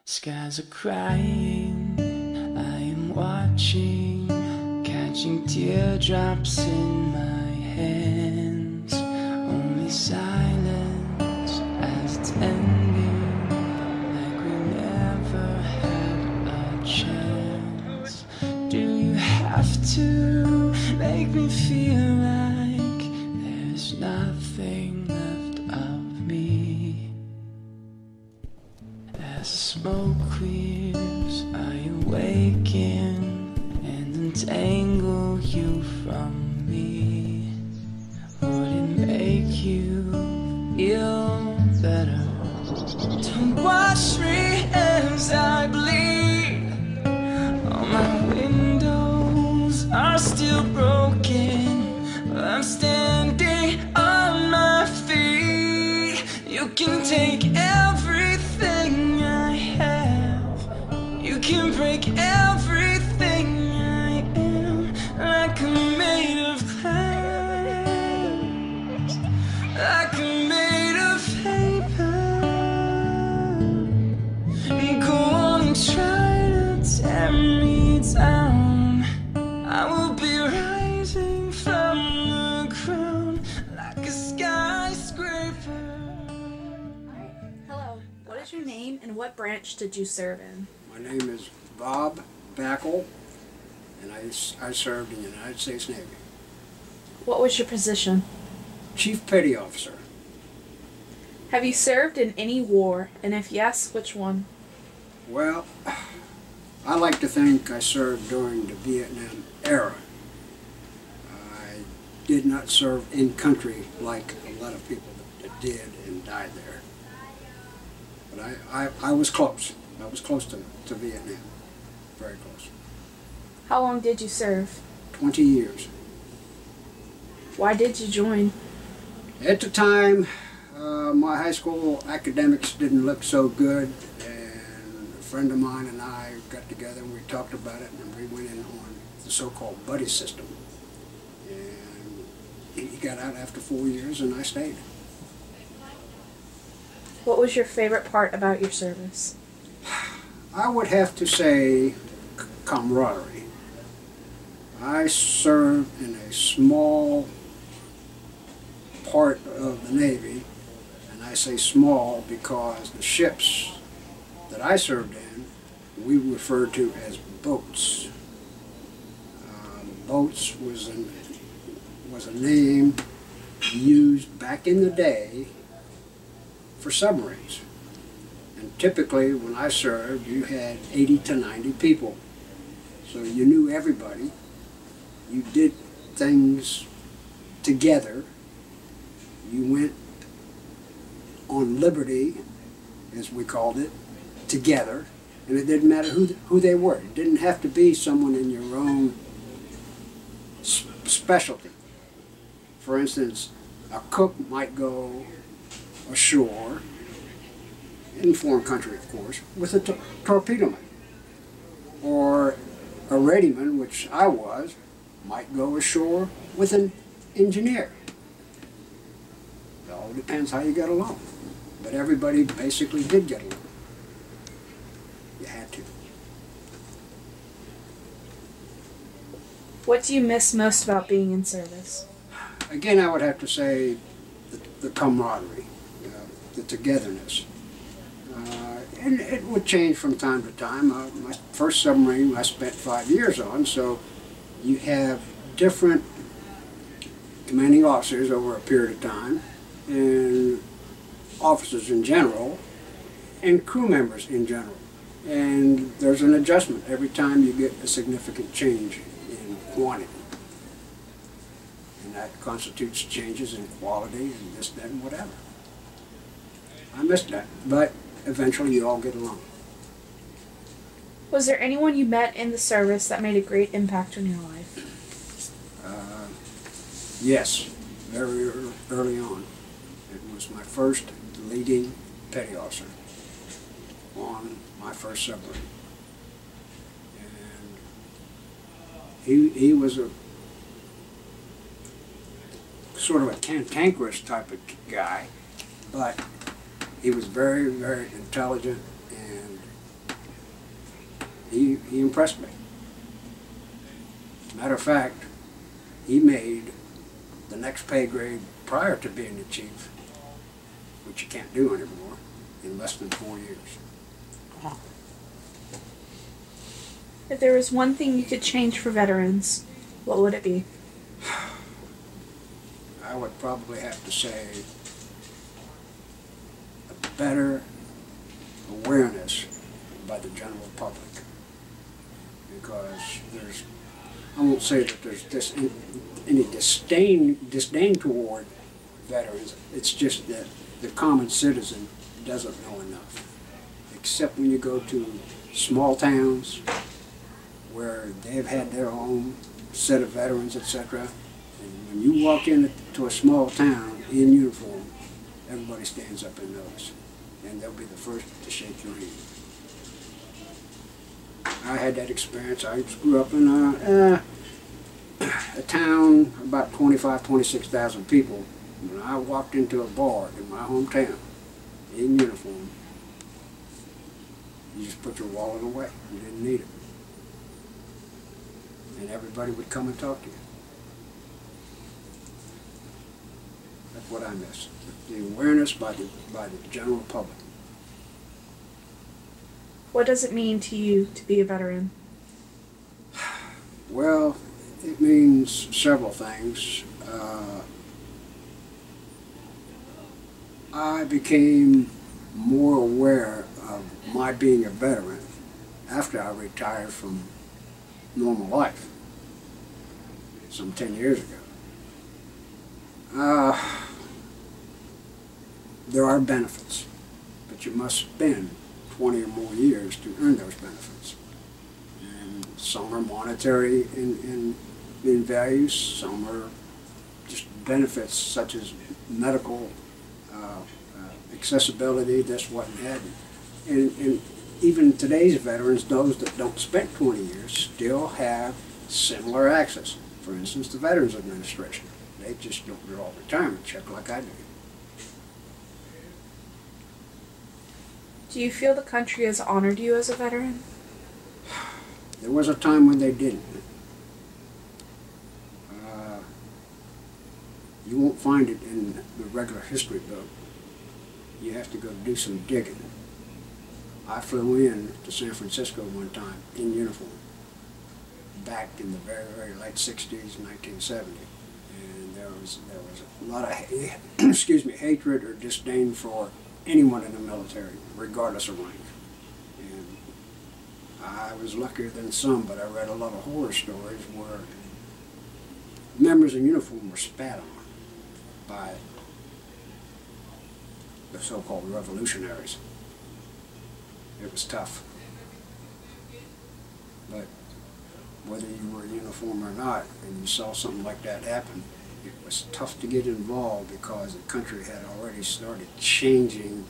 Skies are crying, I am watching, catching teardrops in my hands. Only silence as it's ending, like we never had a chance. Do you have to make me feel like there's nothing left of me? As the smoke clears, I awaken and untangle you from me. Would it make you feel better to watch me as I bleed? All my windows are still broken, but I'm standing on my feet. You can take everything I have, you can break everything I am, like I'm made of glass, like I'm made of paper. Go on and try to tear me down, I will be rising from the ground like a skyscraper. Hello, what is your name and what branch did you serve in? My name is Bob Bakel, and I served in the United States Navy. What was your position? Chief Petty Officer. Have you served in any war, and if yes, which one? Well, I like to think I served during the Vietnam era. I did not serve in country like a lot of people that did and died there. But I was close. I was close to Vietnam. Very close. How long did you serve? 20 years. Why did you join? At the time, my high school academics didn't look so good, and a friend of mine and I got together and we talked about it, and we went in on the so-called buddy system. And he got out after 4 years and I stayed. What was your favorite part about your service? I would have to say camaraderie. I served in a small part of the Navy, and I say small because the ships that I served in we referred to as boats. Boats was a name used back in the day for submarines. And typically when I served you had 80 to 90 people. So you knew everybody. You did things together. You went on liberty, as we called it, together. And it didn't matter who they were. It didn't have to be someone in your own specialty. For instance, a cook might go ashore, in foreign country of course, with a torpedo man. Or a readyman, which I was, might go ashore with an engineer. It all depends how you get along. But everybody basically did get along. You had to. What do you miss most about being in service? Again, I would have to say the camaraderie, the togetherness. And it would change from time to time. My first submarine I spent 5 years on, so you have different commanding officers over a period of time, and officers in general, and crew members in general. And there's an adjustment every time you get a significant change in quantity. And that constitutes changes in quality and this, that, and whatever. I missed that, but eventually you all get along. Was there anyone you met in the service that made a great impact on your life? Yes, very early on. It was my first leading petty officer on my first submarine. And he was a sort of a cantankerous type of guy, but he was very, very intelligent and he impressed me. Matter of fact, he made the next pay grade prior to being the chief, which you can't do anymore, in less than 4 years. If there was one thing you could change for veterans, what would it be? I would probably have to say a better awareness by the general public, because I won't say that there's any disdain toward veterans. It's just that the common citizen doesn't know enough, except when you go to small towns where they've had their own set of veterans, etc. And when you walk into a small town in uniform, everybody stands up and knows, and they'll be the first to shake your hand. I had that experience. I grew up in a town about 26,000 people. When I walked into a bar in my hometown in uniform, you just put your wallet away. You didn't need it. And everybody would come and talk to you. That's what I miss. The awareness by the general public. What does it mean to you to be a veteran? Well, it means several things. I became more aware of my being a veteran after I retired from normal life, some 10 years ago. There are benefits, but you must spend 20 or more years to earn those benefits. And some are monetary in values, some are just benefits such as medical accessibility, this, what, and that. And even today's veterans, those that don't spend 20 years, still have similar access. For instance, the Veterans Administration. They just don't draw a retirement check like I do. Do you feel the country has honored you as a veteran? There was a time when they didn't. You won't find it in the regular history book. You have to go do some digging. I flew in to San Francisco one time in uniform, back in the very, very late 60s, 1970. And there was a lot of hatred or disdain for anyone in the military, regardless of rank. And I was luckier than some, but I read a lot of horror stories where members in uniform were spat on by the so-called revolutionaries. It was tough. But whether you were in uniform or not, and you saw something like that happen, it was tough to get involved because the country had already started changing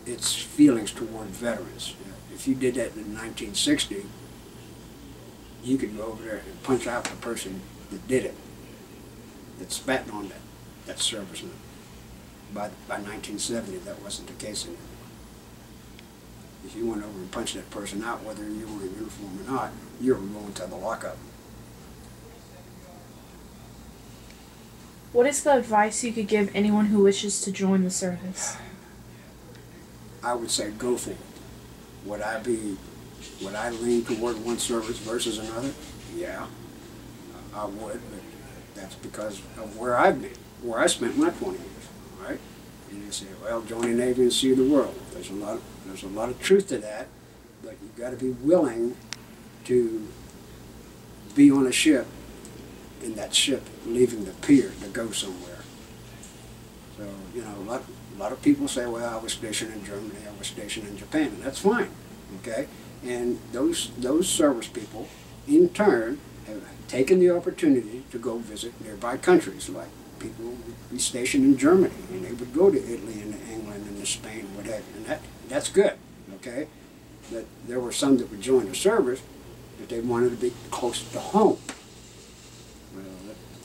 its feelings toward veterans. If you did that in 1960, you could go over there and punch out the person that did it, that spat on that serviceman. By 1970, that wasn't the case anymore. If you went over and punched that person out, whether you were in uniform or not, you were going to the lockup. What is the advice you could give anyone who wishes to join the service? I would say go for it. Would I lean toward one service versus another? Yeah, I would, but that's because of where I've been, where I spent my 20 years, right? And you say, well, join the Navy and see the world. There's a lot of truth to that, but you've got to be willing to be on a ship, and that ship leaving the pier to go somewhere. So, you know, a lot of people say, well, I was stationed in Germany, I was stationed in Japan, and that's fine, okay? And those service people, in turn, have taken the opportunity to go visit nearby countries. Like people would be stationed in Germany, and they would go to Italy and to England and to Spain, whatever, and that's good, okay? But there were some that would join the service, but they wanted to be close to home. Well,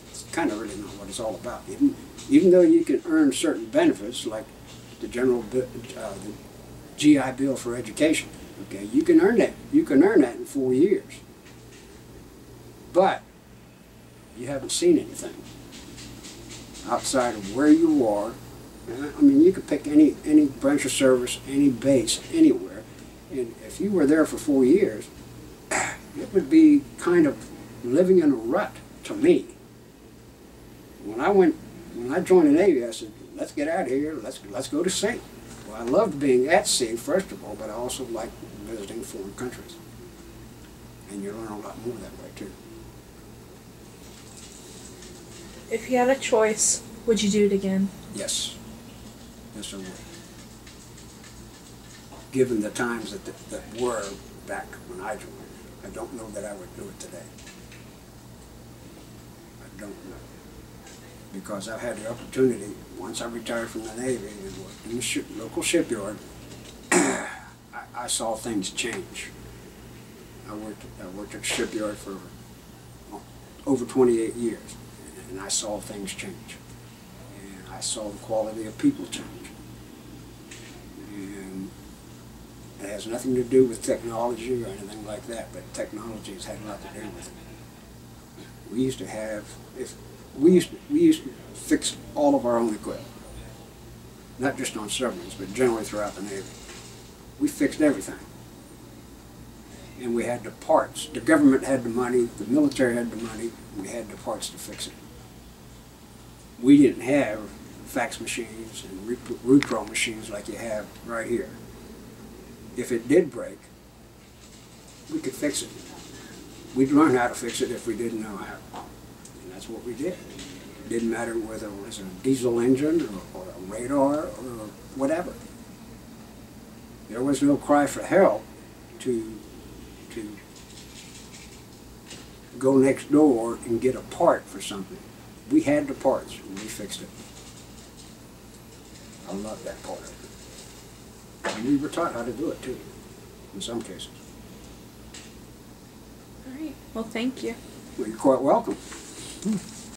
that's kind of really not what it's all about. Even though you can earn certain benefits, like the GI Bill for education. Okay, you can earn that. You can earn that in 4 years. But you haven't seen anything outside of where you are. I mean, you could pick any branch of service, any base, anywhere, and if you were there for 4 years, it would be kind of living in a rut to me. When I joined the Navy, I said, let's get out of here, let's go to sea. Well, I loved being at sea, first of all, but I also liked visiting foreign countries. And you learn a lot more that way, too. If you had a choice, would you do it again? Yes. Yes, I would. Given the times that were back when I joined, I don't know that I would do it today. I don't know. Because I've had the opportunity, once I retired from the Navy and worked in the local shipyard, I saw things change. I worked at the shipyard for over 28 years, and I saw things change. And I saw the quality of people change. And it has nothing to do with technology or anything like that, but technology has had a lot to do with it. We used to have, we used to fix all of our own equipment, not just on submarines, but generally throughout the Navy. We fixed everything. And we had the parts. The government had the money, the military had the money, we had the parts to fix it. We didn't have fax machines and repro machines like you have right here. If it did break, we could fix it. We'd learn how to fix it if we didn't know how. And that's what we did. It didn't matter whether it was a diesel engine or a radar or whatever. There was no cry for help to go next door and get a part for something. We had the parts and we fixed it. I love that part of it. And we were taught how to do it too, in some cases. All right. Well, thank you. Well, you're quite welcome.